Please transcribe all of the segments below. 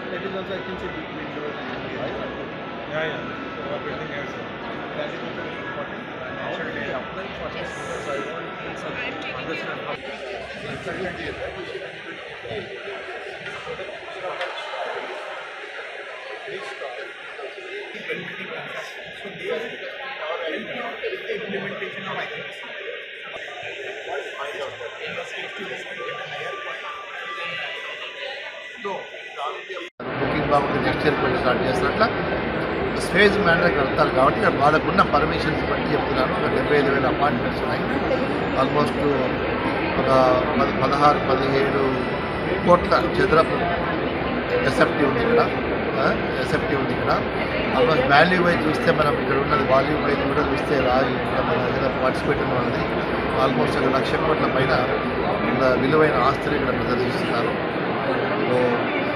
That is also, I think, a big window. Yeah. So our building has that is also very important. Naturally, I apply for this, so I want some understand how. So they are the implementation of items. Booking బాగుంటుంది, next year పెట్టి start చేస్తారు. అట్లా stage manner కడతారు కాబట్టి ఇక్కడ వాళ్ళకున్న permissions బట్టి చెప్తున్నాను. ఒక 75,000 అపార్ట్మెంట్స్ ఉన్నాయి. ఆల్మోస్ట్ ఒక 16-17 కోట్ల చదరపు ఎస్ఎఫ్టీ ఉంది ఇక్కడ. ఆల్మోస్ట్ వాల్యూ వైజ్ చూస్తే మనం ఇక్కడ ఉన్నది వాల్యూ వైజ్ కూడా చూస్తే మన దగ్గర పార్టిసిపేట్ ఉన్నది ఆల్మోస్ట్ 1,00,000 కోట్ల పైన విలువైన ఆస్తులు ఇక్కడ ప్రదర్శిస్తున్నారు. సో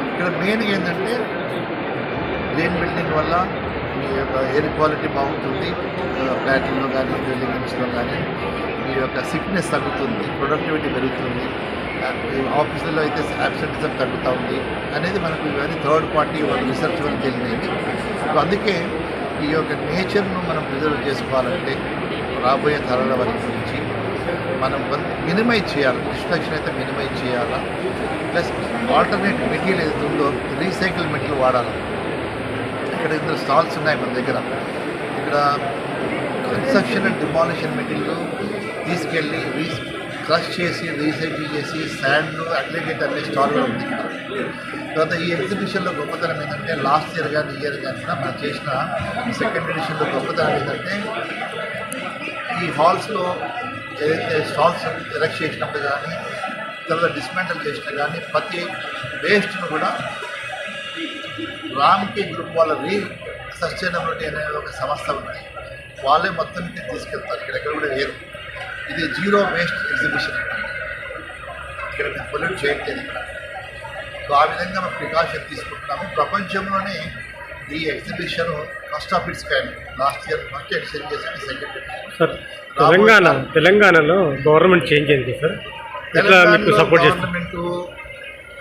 ఇక్కడ మెయిన్ ఏంటంటే గ్రీన్ బిల్డింగ్ వల్ల మీ యొక్క ఎయిర్ క్వాలిటీ బాగుంటుంది, ఫ్లాట్లలో కానీ బిల్డింగ్స్లో కానీ మీ యొక్క సిక్నెస్ తగ్గుతుంది, ప్రొడక్టివిటీ పెరుగుతుంది, ఆఫీసులో అయితే అబ్సెంటిజం తగ్గుతూ ఉంది అనేది మనకు ఇవన్నీ థర్డ్ పార్టీ రీసెర్చ్ వల్ల తెలియదు. సో అందుకే ఈ యొక్క నేచర్ను మనం ప్రిజర్వ్ చేసుకోవాలంటే రాబోయే తరాల వరకు నుంచి మనం మినిమైజ్ చేయాలి, డిస్ట్రక్షన్ అయితే మినిమైజ్ చేయాలా. ప్లస్ ఆల్టర్నేట్ మెటీరియల్ ఏదైతే ఉందో రీసైకిల్ మెటీరియల్ వాడాలి. ఇక్కడ ఇందులో స్టాల్స్ ఉన్నాయి మన దగ్గర. ఇక్కడ కన్స్ట్రక్షన్ అండ్ డిమాలిషన్ మెటీరియల్ తీసుకెళ్ళి క్రష్ చేసి రీసైకిల్ చేసి శాండ్ అగ్రిగేట్ అనే స్టాల్ కూడా ఉంది ఇక్కడ. తర్వాత ఈ ఎగ్జిబిషన్లో గొప్పతనం ఏంటంటే లాస్ట్ ఇయర్ కానీ ఇయర్ కానీ మనం చేసిన సెకండ్ ఎడిషన్లో గొప్పతనం ఏంటంటే ఈ హాల్స్లో ఏదైతే స్టాల్స్ ఎరెక్ట్ చేసినప్పుడు కానీ తర్వాత డిస్మెంటల్ చేసినా కానీ ప్రతి వేస్ట్ను కూడా రామ్కి గ్రూప్ వాళ్ళ సస్టైనబిలిటీ అనే ఒక సంస్థ ఉంది, వాళ్ళే మొత్తం తీసుకెళ్తారు. ఇక్కడ కూడా వేరు. ఇది జీరో వేస్ట్ ఎగ్జిబిషన్ అంటారు. ఇక్కడ పొల్యూట్ చేయట్లేదు ఇక్కడ. సో ఆ విధంగా మనం ప్రికాషన్ తీసుకుంటున్నాము. ప్రపంచంలోనే ఈ exhibition first of its kind. Last year first edition చేసిన సెకండ్ ఎడిషన్. తెలంగాణలో గవర్నమెంట్ చేంజ్ అయింది సార్. గవర్నమెంట్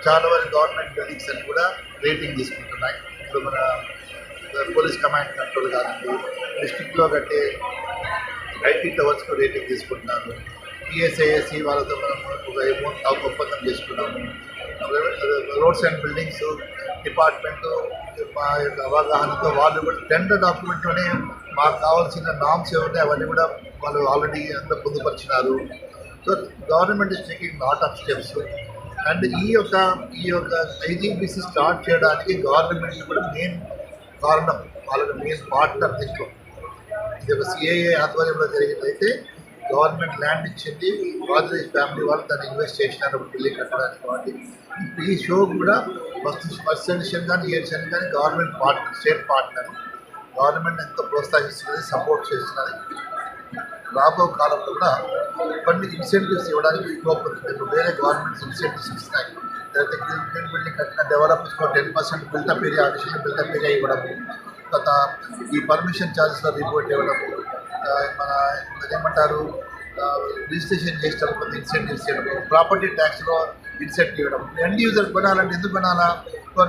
చాలా వరకు గవర్నమెంట్ బిల్డింగ్స్ అని కూడా రేటింగ్ తీసుకుంటున్నాయి. ఇప్పుడు మన పోలీస్ కమాండ్ కంట్రోల్ కాదండి, డిస్ట్రిక్ట్లో కట్టే ఐటీ టవర్స్కు రేటింగ్ తీసుకుంటున్నారు. టీఎస్ఐఎస్సి వాళ్ళతో మనం ఒక ఒప్పందం చేసుకున్నాము. రోడ్స్ అండ్ బిల్డింగ్స్ డిపార్ట్మెంటు మా యొక్క అవగాహనతో వాళ్ళు కూడా టెండర్ డాక్యుమెంట్లోనే మాకు కావాల్సిన నామ్స్ ఏమంటే అవన్నీ కూడా వాళ్ళు ఆల్రెడీ అంతా పొందుపరిచినారు. So government is taking lot of steps. And ఈ యొక్క ఐజీబీసీ స్టార్ట్ చేయడానికి గవర్నమెంట్ కూడా మెయిన్ కారణం, వాళ్ళకి మెయిన్ పార్ట్నర్ దీంట్లో. ఇది ఒక సిఐఏ ఆధ్వర్యంలో జరిగినైతే గవర్నమెంట్ ల్యాండ్ ఇచ్చింది, గోద్రేజ్ ఫ్యామిలీ వాళ్ళు దాన్ని ఇన్వెస్ట్ చేసినారు బిల్డింగ్ కట్టడానికి. కాబట్టి ఈ షో కూడా ఫస్ట్ ఎడిషన్ కానీ ఈ ఎడిషన్ కానీ government partner, state partner, government ఎంతో ప్రోత్సహిస్తున్నది, సపోర్ట్ చేస్తున్నది. రాబో కాలంలో కూడా కొన్ని ఇన్సెంటివ్స్ ఇవ్వడానికి స్కోప్ ఉంది. ఇప్పుడు వేరే గవర్నమెంట్స్ ఇన్సెంటివ్స్ ఇస్తున్నాయి. లేకపోతే గ్రీన్ బిల్డింగ్ కట్టిన డెవలపర్స్లో 10% built up area, additional built up area ఇవ్వడము, తర్వాత ఈ పర్మిషన్ ఛార్జెస్లో రిపోర్ట్ ఇవ్వడము, మన ఏమంటారు రిజిస్ట్రేషన్ చేసేటప్పుడు కొంత ఇన్సెంటివ్స్ ఇవ్వడం, ప్రాపర్టీ ట్యాక్స్లో ఇన్సెంటివ్ ఇవ్వడం. ఎండ్ యూజర్ కొనాలంటే ఎందుకు కొనాలా?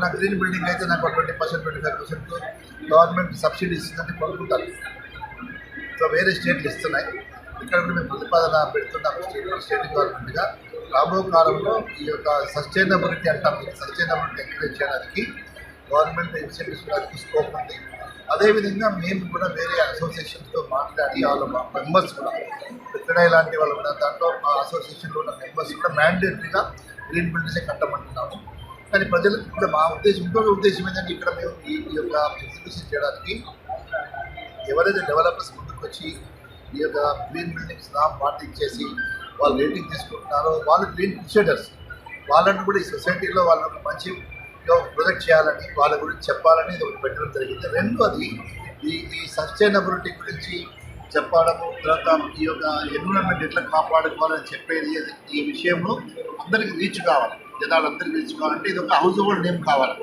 నాకు గ్రీన్ బిల్డింగ్ అయితే నాకు 20%, 25% గవర్నమెంట్ సబ్సిడీ ఇస్తుందని కొనుక్కుంటారు. సో వేరే స్టేట్లు ఇస్తున్నాయి. ఇక్కడ కూడా మేము ప్రతిపాదన పెడుతున్నాము స్టేట్ గవర్నమెంట్గా. రాబో కాలంలో ఈ యొక్క సస్టైనబిలిటీ అంటాం, సస్టైనబిలిటీ ఎంకరేజ్ చేయడానికి గవర్నమెంట్ ఇన్సెంటివ్స్ ఇవ్వడానికి స్కోప్ ఉంది. అదేవిధంగా మేము కూడా వేరే అసోసియేషన్స్తో మాట్లాడి వాళ్ళ మెంబర్స్ కూడా ఎక్కడై లాంటి వాళ్ళు కూడా దాంట్లో ఆ అసోసియేషన్లో ఉన్న మెంబర్స్ కూడా మ్యాండేటరీగా గ్రీన్ బిల్డింగ్సే కట్టమంటున్నాము. కానీ ప్రజలకు కూడా మా ఇంకొక ఉద్దేశం ఏంటంటే ఇక్కడ మేము ఈ యొక్క ఎగ్జిబిషన్ చేయడానికి ఎవరైతే డెవలపర్స్ ముందుకు వచ్చి ఈ యొక్క గ్రీన్ బిల్డింగ్స్ పాటించేసి వాళ్ళు రేటింగ్ తీసుకుంటున్నారో వాళ్ళు గ్రీన్ ఇనిషియేటర్స్, వాళ్ళని కూడా ఈ సొసైటీలో వాళ్ళని మంచి ప్రొజెక్ట్ చేయాలని, వాళ్ళ గురించి చెప్పాలని ఇది ఒకటి పెట్టడం జరిగింది. రెండోది ఈ సస్టైనబిలిటీ గురించి చెప్పడము, తర్వాత ఈ యొక్క ఎన్విరాన్మెంట్ ఎట్లా కాపాడుకోవాలని చెప్పేది. ఈ విషయంలో అందరికీ రీచ్ కావాలి, జనాలందరికీ రీచ్ కావాలంటే ఇది ఒక హౌస్ హోల్డ్ నేమ్ కావాలి.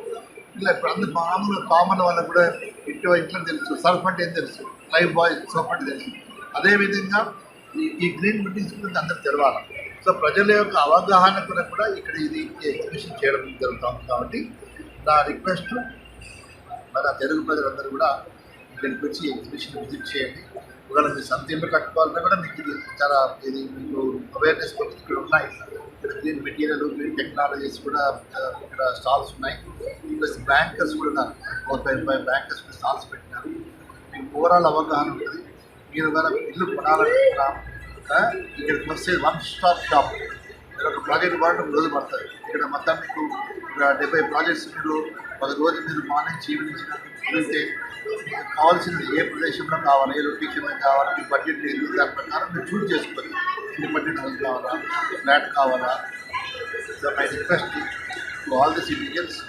ఇలా ఇప్పుడు అందరు మామూలుగా కామన్ వాళ్ళకు కూడా ఇంట్లో తెలుసు, సర్ఫ్ అంటే ఏం తెలుసు, లైఫ్ బాయ్ సోప్ అంటే తెలుసు. అదేవిధంగా ఈ గ్రీన్ బిల్డింగ్స్ గురించి అందరికి తెలవాలి. సో ప్రజల యొక్క అవగాహన కూడా ఇక్కడ ఇది ఎగ్జిబిషన్ చేయడం జరుగుతుంది. కాబట్టి నా రిక్వెస్ట్ మన తెలుగు ప్రజలందరూ కూడా ఇక్కడికి వచ్చి ఎగ్జిబిషన్ విజిట్ చేయండి. ఒకవేళ మీ సొంత ఇల్లు కట్టుకోవాలన్నా కూడా మీకు ఇది చాలా మీకు అవేర్నెస్ ఇక్కడ ఉన్నాయి. ఇక్కడ గ్రీన్ మెటీరియల్, గ్రీన్ టెక్నాలజీస్ కూడా ఇక్కడ స్టాల్స్ ఉన్నాయి. ప్లస్ బ్యాంకర్స్ కూడా ఉన్నారు, 4-5 బ్యాంకర్స్ కూడా స్టాల్స్ పెట్టినారు. మీకు ఓవరాల్ అవగాహన ఉంటుంది. మీరు కానీ ఇల్లు కొనాలనుకుంటున్నా ఇక్కడికి వస్తే వన్ స్టాప్ షాప్. మీరు ఒక ప్రాజెక్ట్ వాడడం రోజు పడుతుంది. ఇక్కడ మొత్తం మీకు 70 ప్రాజెక్ట్స్ మీరు ఒక రోజు మీరు మార్నింగ్ ఈవినింగ్ వెళ్తే మీకు కావాల్సింది ఏ ప్రదేశంలో కావాలి, ఏ లొకేషన్లో కావాలి, మీ బడ్జెట్ ఏంటి, దాని ప్రకారం మీరు చూస్ చేసుకోవచ్చు. ఇండిపెండెంట్ హౌస్ కావాలా, ఫ్లాట్ కావాలా. So my request to all the citizens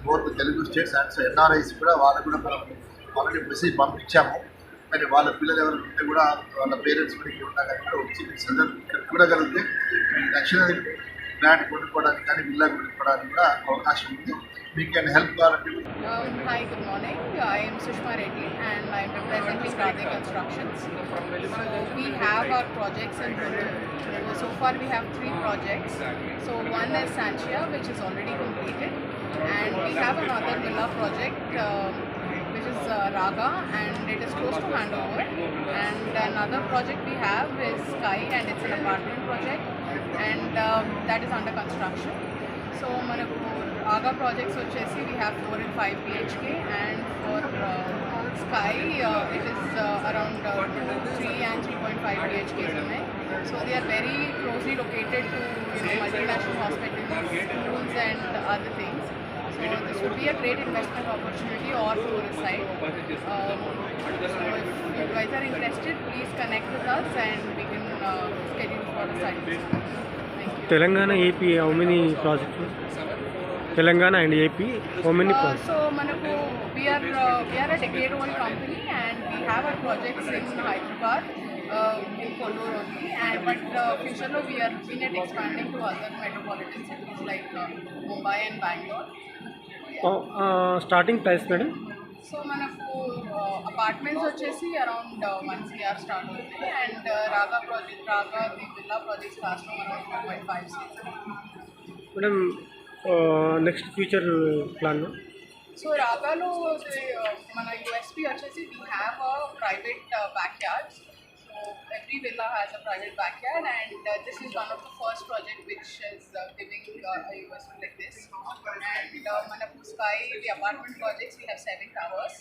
both Telugu states and NRIs కూడా వాళ్ళకు కూడా మనం ఆల్రెడీ మెసేజ్ పంపించాము. కానీ వాళ్ళ పిల్లలు ఎవరు ఉంటే కూడా వాళ్ళ పేరెంట్స్ కూడా ఇక్కడ ఉన్నా కానీ కూడా వచ్చి మీరు సందర్భం ఇక్కడ చూడగలిగితే మీకు నచ్చిన ఫ్లాట్ కొనుక్కోవడానికి కానీ విల్లా కొనుక్కోవడానికి కూడా అవకాశం ఉంది. We can help కావాలంటే. Hi, good morning. I am Sushma Reddy and I am representing Radhe Constructions. So we have our projects in Guntur. So far we have 3 projects. So one is Sanchia, which is already completed, and we have another villa project which is Raga, and it is close to handover. And another project we have is Sky, and it's an apartment project, and that is under construction. So manaku Raga projects vachesi we have 4 and 5 BHK, and for Sky it is around 3 and 3.5 BHKs unnai. So they are very closely located to multinational hospitals, schools and other things. So this would be a great investment opportunity or tourist site. So if you guys are interested, please connect with us and we can schedule for the site visit. Thank you. Telangana, AP, how many projects? Telangana and AP, how many projects? So manaku we are a decade-old company and we have our projects in Hyderabad, in Kollur only, and but future we are looking at expanding to other metropolitan cities like Mumbai and Bangalore. Starting price, madam? So manaku apartments vachesi around 1 CR start అవుతుంది, and Raga the villa project starts from around 4.5 CR. Madam, next future plan? So Ragalo mana USP vachesi we have a private backyard. So every villa has a private backyard, and this is one of the first project which is giving a USP like this. And Manapu Sky, the apartment projects, we have 7 towers,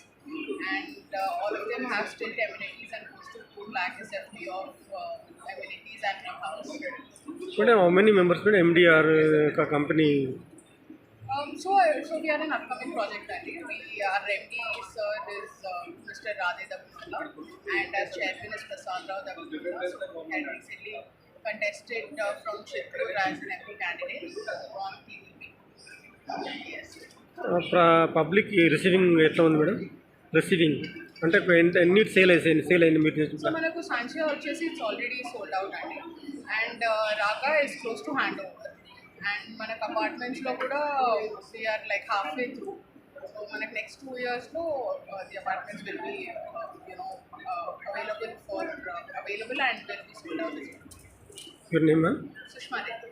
and all of them have still amenities and close to 2 lakh SFT of amenities and house. Madam, how many members? Madam, MDR company? So we are an upcoming project, Andy. Our MD sir is Mr. Radhe Dabunala, and our chairman is Prasad Rao Dabunala. So we had recently contested from Chittoor as an MP candidate on TVP. Yes. Public receiving ఎట్లా ఉంది madam? Receiving అంటే ఎన్ని sale అయింది మీరు so చేసిన? మనకు సాంచియా వచ్చేసి ఇట్స్ ఆల్రెడీ సోల్డ్ అవుట్ అండి, and Raga is close to hand over, and మనకు అపార్ట్మెంట్స్లో కూడా we're like half way through. So మనకు నెక్స్ట్ 2 yearsలో the apartments will be available and will be sold out. your name, ma'am? Sushma Reddy.